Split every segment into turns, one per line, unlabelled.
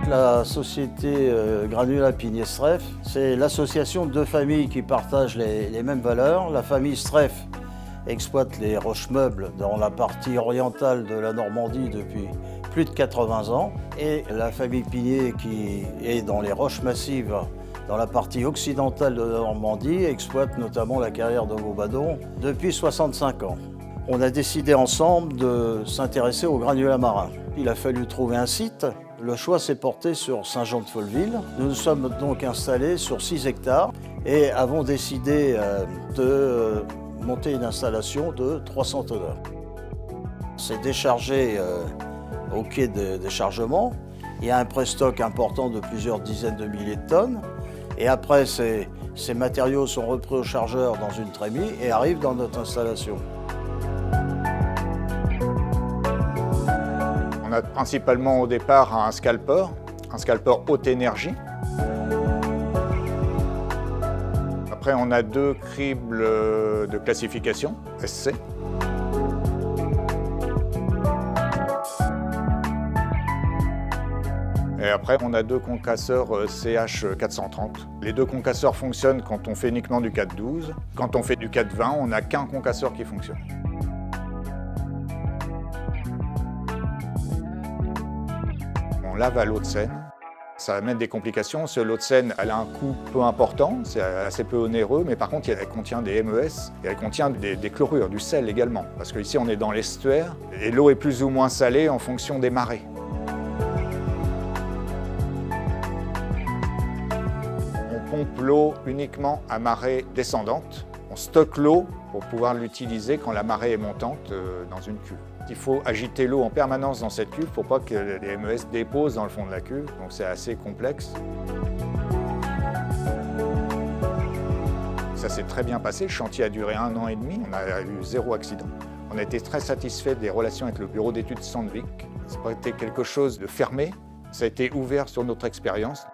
La société Granulat Pigné Streffe, c'est l'association de deux familles qui partagent les mêmes valeurs. La famille Streffe exploite les roches-meubles dans la partie orientale de la Normandie depuis plus de 80 ans. Et la famille Pigné, qui est dans les roches massives dans la partie occidentale de la Normandie, exploite notamment la carrière de Vaubadon depuis 65 ans. On a décidé ensemble de s'intéresser aux granulats marins. Il a fallu trouver un site. Le choix s'est porté sur Saint-Jean-de-Folleville. Nous nous sommes donc installés sur 6 hectares et avons décidé de monter une installation de 300 tonneurs. C'est déchargé au quai de déchargement. Il y a un pré-stock important de plusieurs dizaines de milliers de tonnes. Et après, ces matériaux sont repris au chargeur dans une trémie et arrivent dans notre installation.
On a principalement au départ un scalper haute énergie. Après, on a 2 cribles de classification, SC. Et après, on a 2 concasseurs CH430. Les 2 concasseurs fonctionnent quand on fait uniquement du 412. Quand on fait du 420, on n'a qu'un concasseur qui fonctionne. On lave à l'eau de Seine. Ça amène des complications. L'eau de Seine, elle a un coût peu important, c'est assez peu onéreux, mais par contre, elle contient des MES et elle contient des chlorures, du sel également. Parce qu'ici, on est dans l'estuaire et l'eau est plus ou moins salée en fonction des marées. On pompe l'eau uniquement à marée descendante. On stocke l'eau pour pouvoir l'utiliser quand la marée est montante dans une cuve. Il faut agiter l'eau en permanence dans cette cuve pour pas que les MES déposent dans le fond de la cuve, donc c'est assez complexe. Ça s'est très bien passé, le chantier a duré 1 an et demi, on a eu 0 accident. On a été très satisfait des relations avec le bureau d'études Sandvik. Ça n'a pas été quelque chose de fermé, ça a été ouvert sur notre expérience.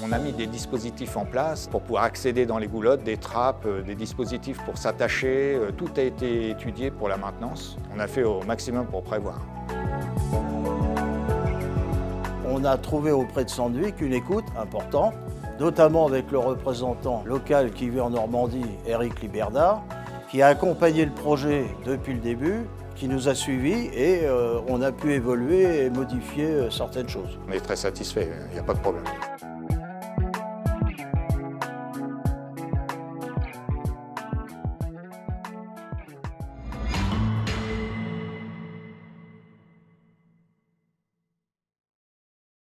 On a mis des dispositifs en place pour pouvoir accéder dans les goulottes, des trappes, des dispositifs pour s'attacher. Tout a été étudié pour la maintenance. On a fait au maximum pour prévoir.
On a trouvé auprès de Sandvik une écoute importante, notamment avec le représentant local qui vit en Normandie, Éric Liberda, qui a accompagné le projet depuis le début, qui nous a suivis et on a pu évoluer et modifier certaines choses.
On est très satisfait, il n'y a pas de problème.